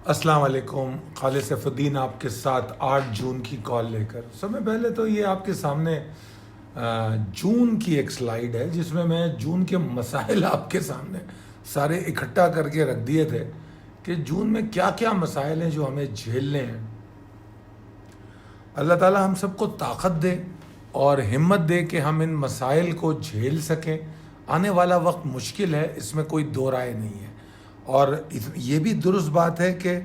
السلام علیکم. خالد سیف الدین آپ کے ساتھ 8 جون کی کال لے کر. سب سے پہلے تو یہ آپ کے سامنے جون کی ایک سلائیڈ ہے جس میں جون کے مسائل آپ کے سامنے سارے اکٹھا کر کے رکھ دیے تھے کہ جون میں کیا کیا مسائل ہیں جو ہمیں جھیلنے ہیں. اللہ تعالی ہم سب کو طاقت دے اور ہمت دے کہ ہم ان مسائل کو جھیل سکیں. آنے والا وقت مشکل ہے، اس میں کوئی دو رائے نہیں ہے. اور یہ بھی درست بات ہے کہ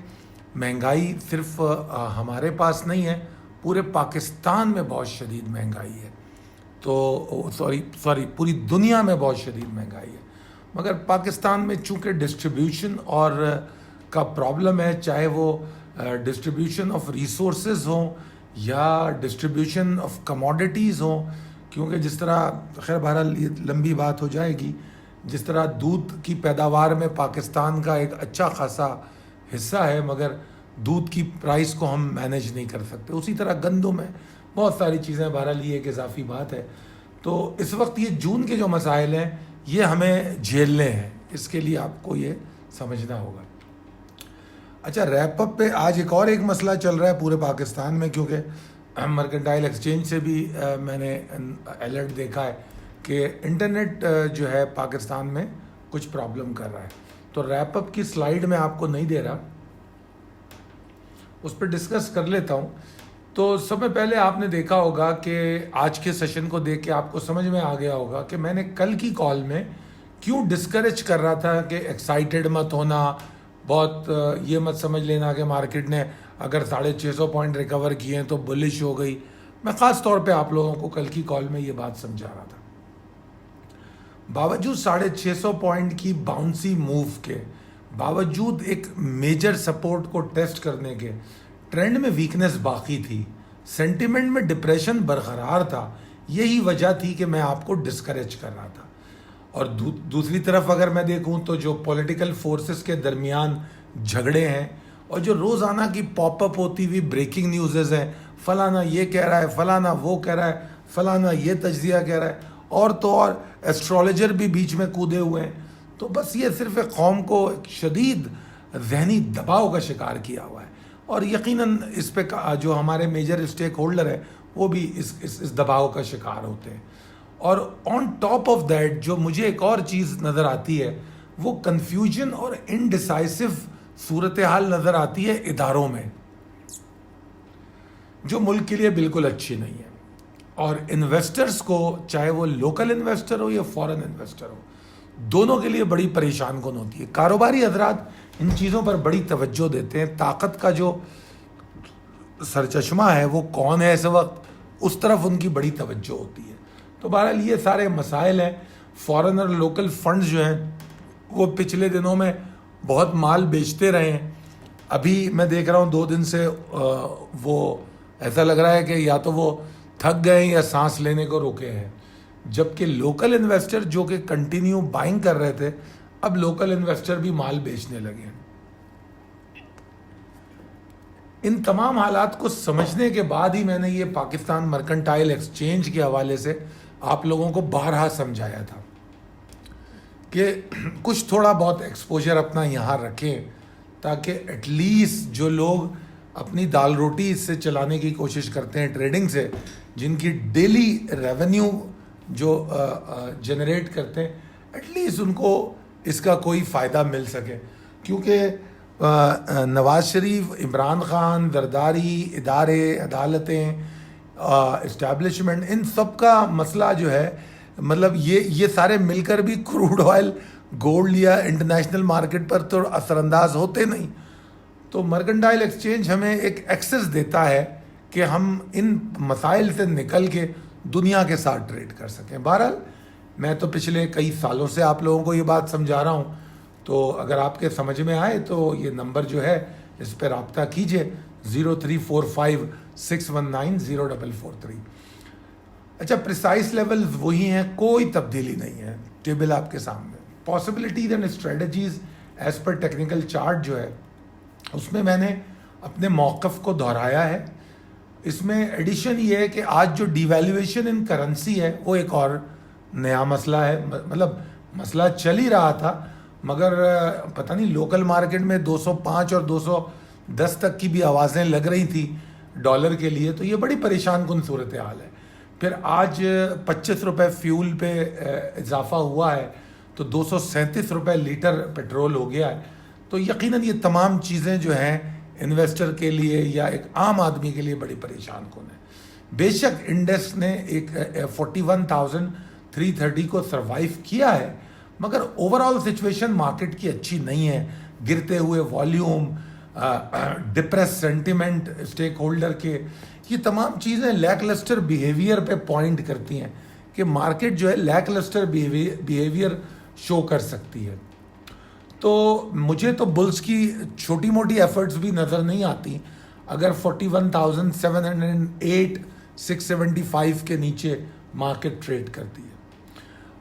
مہنگائی صرف ہمارے پاس نہیں ہے، پورے پاکستان میں بہت شدید مہنگائی ہے. تو سوری پوری دنیا میں بہت شدید مہنگائی ہے، مگر پاکستان میں چونکہ ڈسٹریبیوشن اور کا پرابلم ہے، چاہے وہ ڈسٹریبیوشن آف ریسورسز ہوں یا ڈسٹریبیوشن آف کموڈیٹیز ہوں. کیونکہ جس طرح خیر بہرحال یہ لمبی بات ہو جائے گی، جس طرح دودھ کی پیداوار میں پاکستان کا ایک اچھا خاصا حصہ ہے، مگر دودھ کی پرائس کو ہم مینیج نہیں کر سکتے. اسی طرح گندم ہے، بہت ساری چیزیں. بہرحال یہ ایک اضافی بات ہے. تو اس وقت یہ جون کے جو مسائل ہیں یہ ہمیں جھیلنے ہیں، اس کے لیے آپ کو یہ سمجھنا ہوگا. اچھا، ریپ اپ پہ آج ایک مسئلہ چل رہا ہے پورے پاکستان میں، کیونکہ مرکنٹائل ایکسچینج سے بھی میں نے الرٹ دیکھا ہے کہ انٹرنیٹ جو ہے پاکستان میں کچھ پرابلم کر رہا ہے. تو ریپ اپ کی سلائیڈ میں آپ کو نہیں دے رہا، اس پہ ڈسکس کر لیتا ہوں. تو سب سے پہلے آپ نے دیکھا ہوگا کہ آج کے سیشن کو دیکھ کے آپ کو سمجھ میں آ گیا ہوگا کہ میں نے کل کی کال میں کیوں ڈسکریج کر رہا تھا کہ ایکسائٹیڈ مت ہونا، بہت یہ مت سمجھ لینا کہ مارکیٹ نے اگر 650 پوائنٹ ریکور کیے ہیں تو بلش ہو گئی. میں خاص طور پہ آپ لوگوں کو کل کی کال میں یہ بات سمجھا رہا تھا. باوجود 650 پوائنٹ کی باؤنسی موو کے باوجود ایک میجر سپورٹ کو ٹیسٹ کرنے کے ٹرینڈ میں ویکنس باقی تھی، سینٹیمنٹ میں ڈپریشن برقرار تھا. یہی وجہ تھی کہ میں آپ کو ڈسکریج کر رہا تھا. اور دوسری طرف اگر میں دیکھوں تو جو پولیٹیکل فورسز کے درمیان جھگڑے ہیں اور جو روزانہ کی پاپ اپ ہوتی ہوئی بریکنگ نیوزز ہیں، فلانا یہ کہہ رہا ہے، فلانا وہ کہہ رہا ہے، فلانا یہ تجزیہ کہہ رہا ہے، اور تو اور ایسٹرولوجر بھی بیچ میں کودے ہوئے ہیں. تو بس یہ صرف ایک قوم کو ایک شدید ذہنی دباؤ کا شکار کیا ہوا ہے. اور یقیناً اس پہ جو ہمارے میجر اسٹیک ہولڈر ہیں وہ بھی اس دباؤ کا شکار ہوتے ہیں. اور آن ٹاپ آف دیٹ جو مجھے ایک اور چیز نظر آتی ہے وہ کنفیوژن اور انڈیسائسو صورتحال نظر آتی ہے اداروں میں، جو ملک کے لیے بالکل اچھی نہیں ہے. اور انویسٹرز کو، چاہے وہ لوکل انویسٹر ہو یا فورن انویسٹر ہو، دونوں کے لیے بڑی پریشان کن ہوتی ہے. کاروباری حضرات ان چیزوں پر بڑی توجہ دیتے ہیں. طاقت کا جو سرچشمہ ہے وہ کون ہے اس وقت، اس طرف ان کی بڑی توجہ ہوتی ہے. تو بہرحال یہ سارے مسائل ہیں. فورن اور لوکل فنڈز جو ہیں وہ پچھلے دنوں میں بہت مال بیچتے رہے ہیں. ابھی میں دیکھ رہا ہوں 2 دن سے وہ ایسا لگ رہا ہے کہ یا تو وہ تھک گئے یا سانس لینے کو روکے ہیں. جبکہ لوکل انویسٹر جو کہ کنٹینیو بائنگ کر رہے تھے، اب لوکل انویسٹر بھی مال بیچنے لگے ہیں. ان تمام حالات کو سمجھنے کے بعد ہی میں نے یہ پاکستان مرکنٹائل ایکسچینج کے حوالے سے آپ لوگوں کو بارہا سمجھایا تھا کہ کچھ تھوڑا بہت ایکسپوجر اپنا یہاں رکھیں، تاکہ ایٹ لیسٹ جو لوگ اپنی دال روٹی اس سے چلانے کی کوشش کرتے ہیں ٹریڈنگ سے، جن کی ڈیلی ریونیو جو جنریٹ کرتے ہیں، ایٹ لیسٹ ان کو اس کا کوئی فائدہ مل سکے. کیونکہ نواز شریف، عمران خان، زرداری، ادارے، عدالتیں، اسٹیبلشمنٹ، ان سب کا مسئلہ جو ہے، مطلب یہ سارے مل کر بھی کروڈ آئل، گولڈ یا انٹرنیشنل مارکیٹ پر تو اثر انداز ہوتے نہیں. تو مرکنٹائل ایکسچینج ہمیں ایک ایکسس دیتا ہے کہ ہم ان مسائل سے نکل کے دنیا کے ساتھ ٹریڈ کر سکیں. بہرحال میں تو پچھلے کئی سالوں سے آپ لوگوں کو یہ بات سمجھا رہا ہوں. تو اگر آپ کے سمجھ میں آئے تو یہ نمبر جو ہے اس پہ رابطہ کیجئے 0345619043. اچھا، پریسائز لیولز وہی ہیں، کوئی تبدیلی نہیں ہے. ٹیبل آپ کے سامنے. Possibilities and strategies as per technical chart جو ہے اس میں نے اپنے موقف کو دہرایا ہے. اس میں ایڈیشن یہ ہے کہ آج جو ڈی ویلیویشن ان کرنسی ہے وہ ایک اور نیا مسئلہ ہے. مطلب مسئلہ چل ہی رہا تھا، مگر پتہ نہیں لوکل مارکیٹ میں 205 اور 210 تک کی بھی آوازیں لگ رہی تھی ڈالر کے لیے، تو یہ بڑی پریشان کن صورتحال ہے. پھر آج 25 روپے فیول پہ اضافہ ہوا ہے تو 237 روپے لیٹر پیٹرول ہو گیا ہے. تو یقیناً یہ تمام چیزیں جو ہیں انویسٹر کے لیے یا ایک عام آدمی کے لیے بڑی پریشان کن ہے. بے شک انڈیکس نے ایک 41,330 کو سروائیو کیا ہے، مگر اوور آل سچویشن مارکیٹ کی اچھی نہیں ہے. گرتے ہوئے volume, depress sentiment stakeholder کے، یہ تمام چیزیں لیک لسٹر بیہیویئر پہ پوائنٹ کرتی ہیں کہ مارکیٹ جو ہے لیک لسٹر بیہیویئر شو کر سکتی ہے. تو مجھے تو بلز کی چھوٹی موٹی ایفرٹس بھی نظر نہیں آتی اگر 41,708 675 کے نیچے مارکیٹ ٹریڈ کرتی ہے.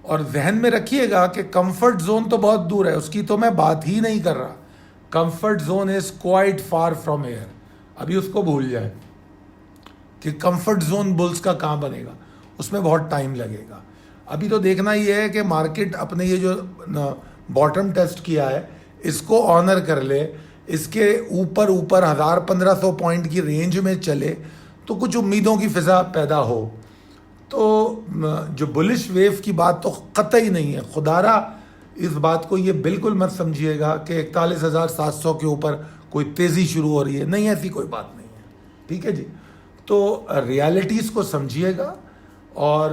اور ذہن میں رکھیے گا کہ کمفرٹ زون تو بہت دور ہے، اس کی تو میں بات ہی نہیں کر رہا. Comfort zone is quite far from here. ابھی اس کو بھول جائے کہ کمفرٹ زون بلز کا کہاں بنے گا، اس میں بہت ٹائم لگے گا. ابھی تو دیکھنا یہ ہے کہ مارکیٹ اپنے یہ جو باٹم ٹیسٹ کیا ہے اس کو آنر کر لے، اس کے اوپر 1,500 پوائنٹ کی رینج میں چلے تو کچھ امیدوں کی فضا پیدا ہو. تو جو بلش ویو کی بات تو قطعی نہیں ہے. خدارا اس بات کو یہ بالکل مت سمجھیے گا کہ 41,700 کے اوپر کوئی تیزی شروع ہو رہی ہے، نہیں، ایسی کوئی بات نہیں ہے. ٹھیک ہے جی. تو ریالٹیز کو سمجھیے گا اور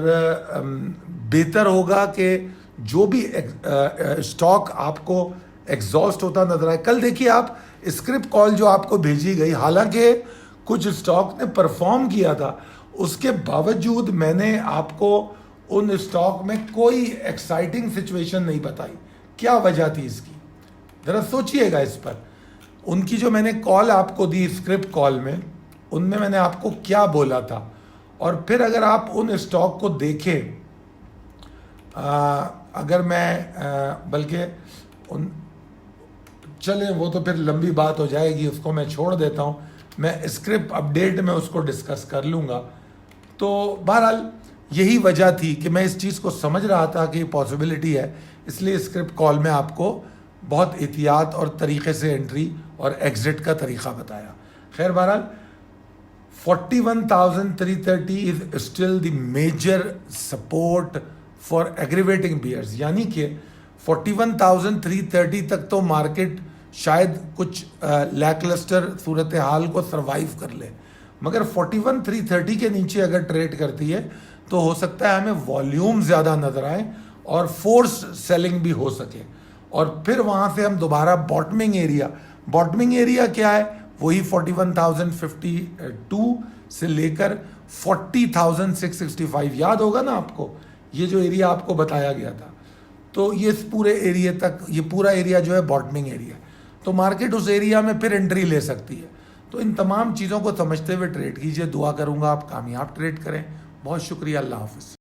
بہتر ہوگا کہ جو بھی اسٹاک آپ کو ایگزاسٹ ہوتا نظر آئے. کل دیکھیے آپ اسکرپٹ کال جو آپ کو بھیجی گئی، حالانکہ کچھ اسٹاک نے پرفارم کیا تھا، اس کے باوجود میں نے آپ کو ان اسٹاک میں کوئی ایکسائٹنگ سچویشن نہیں بتائی. کیا وجہ تھی اس کی؟ ذرا سوچئے گا اس پر. ان کی جو میں نے کال آپ کو دی اسکرپٹ کال میں، ان میں نے آپ کو کیا بولا تھا. اور پھر اگر آپ ان اسٹاک کو دیکھیں، اگر میں بلکہ چلیں وہ تو پھر لمبی بات ہو جائے گی، اس کو میں چھوڑ دیتا ہوں. میں اسکرپٹ اپڈیٹ میں اس کو ڈسکس کر لوں گا. تو بہرحال یہی وجہ تھی کہ میں اس چیز کو سمجھ رہا تھا کہ یہ پاسبلٹی ہے، اس لیے اسکرپٹ کال میں آپ کو بہت احتیاط اور طریقے سے انٹری اور ایگزٹ کا طریقہ بتایا. خیر بہرحال 41,330 is still the major support for aggravating bears. یعنی کہ 41,330 تک تو مارکیٹ شاید کچھ لیک لسٹر صورتحال کو سروائیو کر لے، مگر 41,330 کے نیچے اگر ٹریڈ کرتی ہے تو ہو سکتا ہے ہمیں والیوم زیادہ نظر آئے اور فورس سیلنگ بھی ہو سکے، اور پھر وہاں سے ہم دوبارہ باٹمنگ ایریا کیا ہے؟ وہی 41,052 سے لے کر 40,665. یاد ہوگا نا آپ کو یہ جو ایریا آپ کو بتایا گیا تھا. تو یہ اس پورے ایریا تک، یہ پورا ایریا جو ہے باٹمنگ ایریا ہے. تو مارکیٹ اس ایریا میں پھر انٹری لے سکتی ہے. تو ان تمام چیزوں کو سمجھتے ہوئے ٹریڈ کیجئے. دعا کروں گا آپ کامیاب ٹریڈ کریں. بہت شکریہ. اللہ حافظ.